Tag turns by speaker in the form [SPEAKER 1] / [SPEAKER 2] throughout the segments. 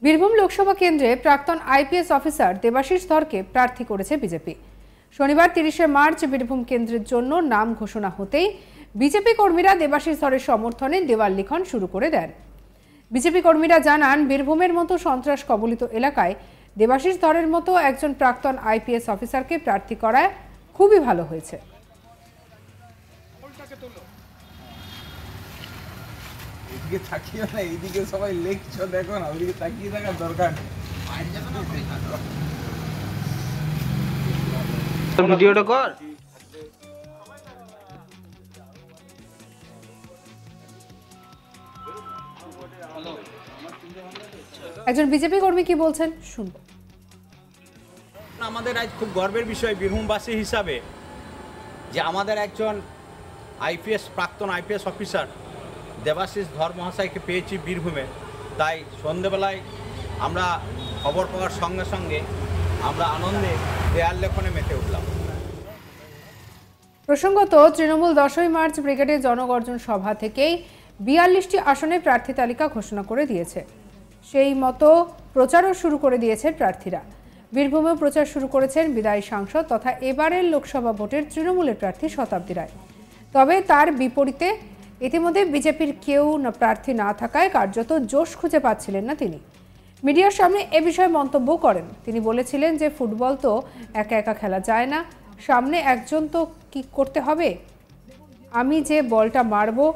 [SPEAKER 1] বীরভূম লোকসভা কেন্দ্রে প্রাক্তন IPS officer Debashis ধরকে প্রার্থী করেছে বিজেপি। শনিবার 30শে মার্চ বীরভূম কেন্দ্রের জন্য নাম ঘোষণা হতেই বিজেপি কর্মীরা দেবাশিস ধরের সমর্থনে দেওয়াল লিখন শুরু করে দেন। বিজেপি কর্মীরা জানান, বীরভূমের মতো সন্ত্রাস কবলিত এলাকায় দেবাশিস ধরের মতো একজন প্রাক্তন আইপিএস অফিসারকে প্রার্থী করায় খুবই ভালো হয়েছে।
[SPEAKER 2] এদিকে তাকিয়ে না, এইদিকে সবাই লেকচার দেখো না, ওইদিকে তাকিয়ে থাকার দরকার নেই।
[SPEAKER 3] ভিডিওটা কর।
[SPEAKER 1] একজন বিজেপি কর্মী কি বলছেন শুনবো।
[SPEAKER 4] আমাদের আজ খুব গর্বের বিষয় বীরভূমবাসী হিসাবে যে আমাদের একজন প্রাক্তন আইপিএস অফিসার দেবাশিস ধর মহাশয়কে পেয়েছি বীরভূমে। তাই সন্ধেবেলায় আমরা খবর পাওয়ার সঙ্গে সঙ্গে আমরা আনন্দে দেয়াল লেখনে মেতে উঠলাম।
[SPEAKER 1] প্রসঙ্গত, তৃণমূল 10ই মার্চ ব্রিগেডের জনগর্জন সভা থেকেই 42টি আসনে প্রার্থী তালিকা ঘোষণা করে দিয়েছে। সেই মতো প্রচারও শুরু করে দিয়েছেন প্রার্থীরা। বীরভূমেও প্রচার শুরু করেছেন বিদায়ী সাংসদ তথা এবারের লোকসভা ভোটের তৃণমূলের প্রার্থী শতাব্দী রায়। তবে তার বিপরীতে ইতিমধ্যে বিজেপির কেউ প্রার্থী না থাকায় কার্যত জোশ খুঁজে পাচ্ছিলেন না তিনি। মিডিয়ার সামনে এ বিষয়ে মন্তব্য করেন। তিনি বলেছিলেন যে ফুটবল তো একা একা খেলা যায় না, সামনে একজন তো কি করতে হবে, আমি যে বলটা মারবো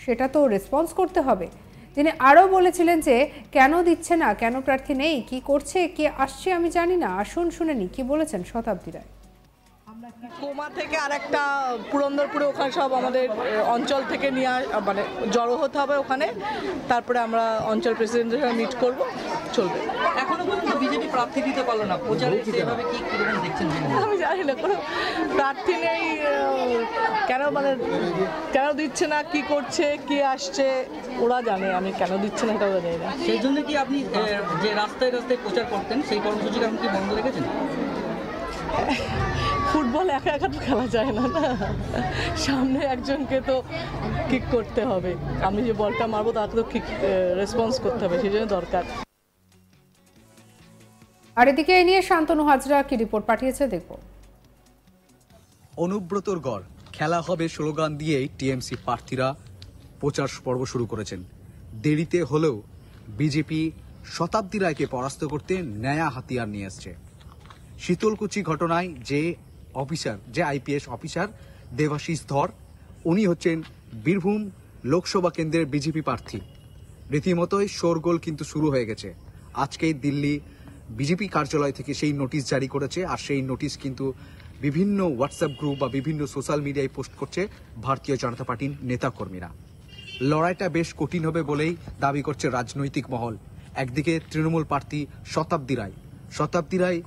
[SPEAKER 1] সেটা তো রেসপন্স করতে হবে। তিনি আরও বলেছিলেন যে কেন দিচ্ছে না, কেন প্রার্থী নেই, কি করছে, কে আসছে আমি জানি না, আসুন শুনে নি কি বলেছেন শতাব্দী রায়।
[SPEAKER 5] কোমা থেকে আরেকটা পুরন্দরপুরে, ওখানে সব আমাদের অঞ্চল থেকে নিয়ে মানে জড়ো হতে হবে ওখানে, তারপরে আমরা অঞ্চল প্রেসিডেন্টের সঙ্গে মিট করব, চলবে।
[SPEAKER 3] এখনো পর্যন্ত বিজেপি প্রার্থী দিতে পারলো না, প্রচারে সেভাবে কি কিরকম দেখছেন?
[SPEAKER 5] আমি জানি না, কোনো প্রার্থী নেই, কেন মানে কেন দিচ্ছে না, কি করছে, কে আসছে ওরা জানে, আমি কেন দিচ্ছে না এটা ওরা জানি না।
[SPEAKER 3] সেই জন্য কি আপনি যে রাস্তায় রাস্তায় প্রচার করতেন সেই কর্মসূচিকে আপনি কি বন্ধ রেখেছেন?
[SPEAKER 5] ফুটবল একা একা তো খেলা যায় না, না সামনে একজনকে তো কিক করতে হবে, আমি যে বলটা মারবো তাকে তো কিক রেসপন্স করতে হবে, সেই জন্য দরকার।
[SPEAKER 1] আর এদিকে এই নিয়ে শান্তনু হাজরা কি রিপোর্ট পাঠিয়েছে দেখব।
[SPEAKER 6] অনুব্রতর গড় খেলা হবে স্লোগান দিয়েই টিএমসি প্রার্থীরা প্রচার পর্ব শুরু করেছেন। দেরিতে হলেও বিজেপি শতাব্দী রায়কে পরাস্ত করতে নয়া হাতিয়ার নিয়ে আসছে। শীতলকুচি ঘটনায় যে আইপিএস অফিসার দেবাশিস ধর, উনি হচ্ছেন বীরভূম লোকসভা কেন্দ্রের বিজেপি প্রার্থী। রীতিমতোই শোরগোল কিন্তু শুরু হয়ে গেছে। আজকেই দিল্লি বিজেপি কার্যালয় থেকে সেই নোটিশ জারি করেছে, আর সেই নোটিশ কিন্তু বিভিন্ন হোয়াটসঅ্যাপ গ্রুপ বা বিভিন্ন সোশ্যাল মিডিয়ায় পোস্ট করছে ভারতীয় জনতা পার্টির নেতাকর্মীরা। লড়াইটা বেশ কঠিন হবে বলেই দাবি করছে রাজনৈতিক মহল। একদিকে তৃণমূল প্রার্থী শতাব্দী রায়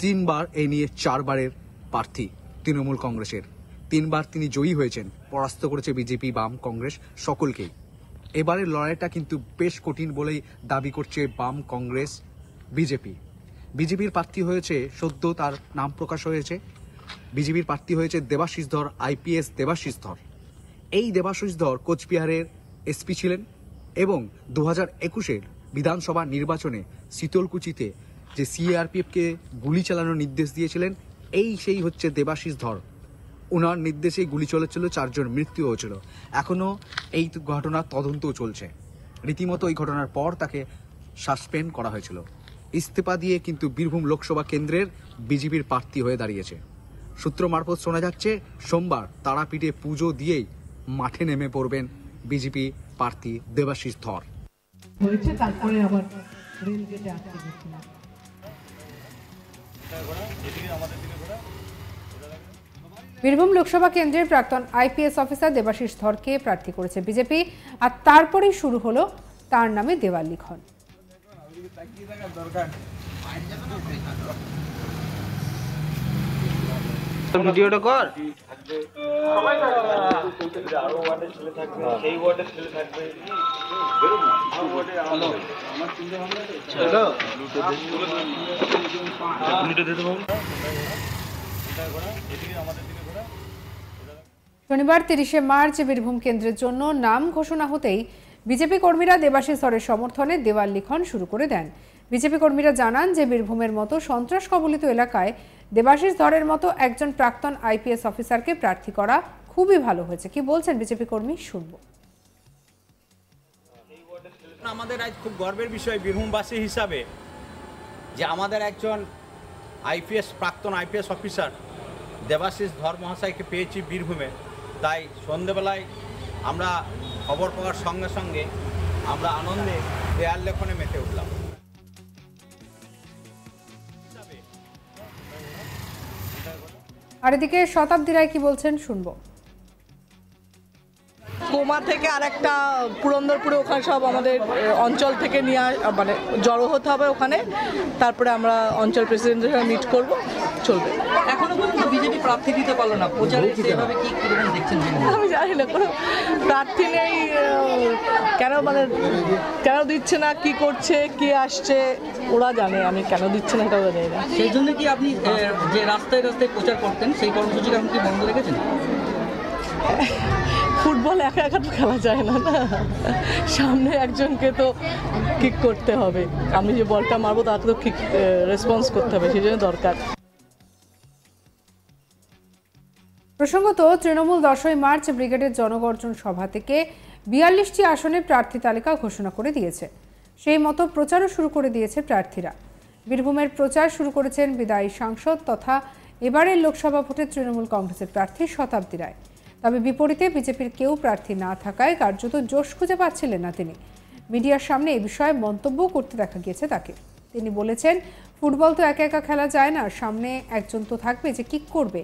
[SPEAKER 6] 3 বার এই নিয়ে 4 বারের প্রার্থী তৃণমূল কংগ্রেসের। 3 বার তিনি জয়ী হয়েছেন, পরাস্ত করেছে বিজেপি, বাম, কংগ্রেস সকলকেই। এবারের লড়াইটা কিন্তু বেশ কঠিন বলেই দাবি করছে বাম, কংগ্রেস, বিজেপির প্রার্থী হয়েছে, সদ্য তার নাম প্রকাশ হয়েছে, বিজেপির প্রার্থী হয়েছে দেবাশিস ধর, আইপিএস দেবাশিস ধর। এই দেবাশিস ধর কোচবিহারের এসপি ছিলেন এবং 2021-এর বিধানসভা নির্বাচনে শীতলকুচিতে যে সিআরপিএফকে গুলি চালানোর নির্দেশ দিয়েছিলেন, সেই হচ্ছে দেবাশিস ধর। ওনার নির্দেশেই গুলি চলেছিল, 4 জন মৃত্যু হয়েছিল। এখনো এই ঘটনার তদন্ত চলছে। রীতিমতো এই ঘটনার পর তাকে সাসপেন্ড করা হয়েছিল। ইস্তফা দিয়ে কিন্তু বীরভূম লোকসভা কেন্দ্রের বিজেপির প্রার্থী হয়ে দাঁড়িয়েছে। সূত্র মারফত শোনা যাচ্ছে সোমবার তারাপীঠে পুজো দিয়েই মাঠে নেমে পড়বেন বিজেপি প্রার্থী দেবাশিস ধর।
[SPEAKER 5] তারপরে আবার রেলগেটে আটকে গেছিল।
[SPEAKER 1] বীরভূম লোকসভা কেন্দ্রের প্রাক্তন আইপিএস অফিসার দেবাশিস ধরকে প্রার্থী করেছে বিজেপি, আর তারপরেই শুরু হলো তার নামে দেওয়াল লিখন।
[SPEAKER 3] ভিডিওটা কর।
[SPEAKER 1] শনিবার 30শে মার্চ বীরভূম কেন্দ্রের জন্য নাম ঘোষণা হতেই বিজেপি কর্মীরা দেবাশিস ধরের সমর্থনে দেওয়াল লিখন শুরু করে দেন। বিজেপি কর্মীরা জানান যে বীরভূমের মতো সন্ত্রাস কবলিত এলাকায় দেবাশিস ধরের মতো একজন প্রাক্তন আইপিএস অফিসারকে প্রার্থী করা খুবই ভালো হয়েছে। কি বলছেন বিজেপি কর্মী, শুনবো।
[SPEAKER 4] আমাদের আজ খুব গর্বের বিষয় বীরভূমবাসী হিসাবে যে আমাদের একজন প্রাক্তন আইপিএস অফিসার দেবাশিস ধর মহাশয়কে পেয়েছি বীরভূমে। তাই সন্ধেবেলায় আমরা খবর পাওয়ার সঙ্গে সঙ্গে আমরা আনন্দে দেয়াল লেখনে মেতে উঠলাম।
[SPEAKER 1] আর এদিকে শতাব্দী রায় কি বলছেন, শুনবো।
[SPEAKER 5] কোমা থেকে আরেকটা পুরন্দরপুরে ওখানে সব আমাদের অঞ্চল থেকে নিয়ে মানে জড়ো হতে হবে ওখানে, তারপরে আমরা অঞ্চল প্রেসিডেন্টের সঙ্গে মিট করব, চলবে।
[SPEAKER 3] এখনো পর্যন্ত বিজেপি প্রার্থী দিতে পারলো না, প্রচারে সেভাবে কি কিরকম দেখছেন?
[SPEAKER 5] আমি জানি না, কোনো প্রার্থী নেই, কেন দিচ্ছে না, কি করছে, কি আসছে ওরা জানে, আমি কেন দিচ্ছে না এটাও জানি না।
[SPEAKER 3] সেই জন্য কি আপনি যে রাস্তায় রাস্তায় প্রচার করতেন সেই কর্মসূচি এখন কি বন্ধ রেখেছেন?
[SPEAKER 5] ফুটবল একা একা তো খেলা যায় না, না সামনে একজনকে তো কিক করতে হবে, আমি যে বলটা মারবো তাকে তো কিক রেসপন্স করতে হবে, সেই জন্য দরকার।
[SPEAKER 1] প্রসঙ্গত, তৃণমূল 10ই মার্চ ব্রিগেডের জনগর্জন সভা থেকে 42টি আসনে প্রার্থী তালিকা ঘোষণা করে দিয়েছে। সেই মতো প্রচারও শুরু করে দিয়েছে প্রার্থীরা। বীরভূমের প্রচার শুরু করেছেন বিদায়ী সাংসদ তথা এবারের লোকসভা ভোটে তৃণমূল কংগ্রেসের প্রার্থী শতাব্দী রায়। তবে বিপরীতে বিজেপির কেউ প্রার্থী না থাকায় কার্যত জোশ খুঁজে পাচ্ছিলেন না তিনি। মিডিয়ার সামনে এ বিষয়ে মন্তব্য করতে দেখা গিয়েছে তাকে। তিনি বলেছেন, ফুটবল তো একা একা খেলা যায় না, সামনে একজন তো থাকবে যে কিক করবে,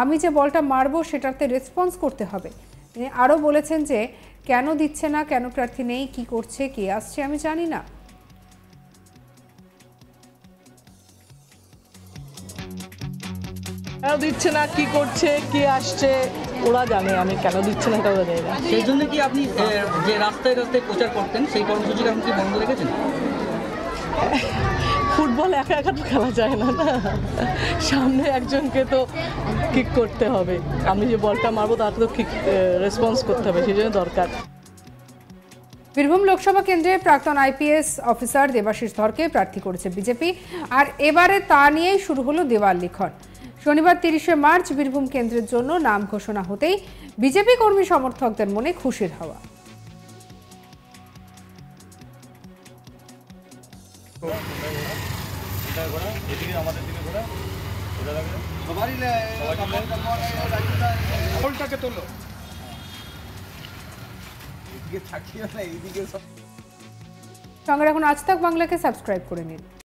[SPEAKER 1] আমি যে বলটা মারবো সেটাতে রেসপন্স করতে হবে। তিনি আরও বলেছেন যে কেন দিচ্ছে না, কেন প্রার্থী নেই, কি করছে, কে আসছে আমি জানি না।
[SPEAKER 5] কেন দিচ্ছে না, কি করছে, কি আসছে ওরা জানে, আমি কেন দিচ্ছে না এটাও জানি না।
[SPEAKER 3] সেই জন্য কি আপনি যে রাস্তায় রাস্তায় প্রচার করতেন সেই কর্মসূচি এখন কি বন্ধ রেখেছেন?
[SPEAKER 5] ফুটবল একা একা তো খেলা যায় না, না সামনে একজনকে তো কিক করতে হবে, আমি যে বলটা মারবো তাকে তো কিক রেসপন্স করতে হবে, সেই জন্য দরকার।
[SPEAKER 1] বীরভূম লোকসভা কেন্দ্রে প্রাক্তন আইপিএস অফিসার দেবাশিস ধরকে প্রার্থী করেছে বিজেপি, আর এবারে তা নিয়েই শুরু হলো দেওয়াল লিখন। শনিবার 30শে মার্চ বীরভূম কেন্দ্রের জন্য নাম ঘোষণা হতেই বিজেপি কর্মী সমর্থকদের মনে খুশির হাওয়া। সঙ্গে রাখুন আজ তাক বাংলাকে, সাবস্ক্রাইব করে নিন।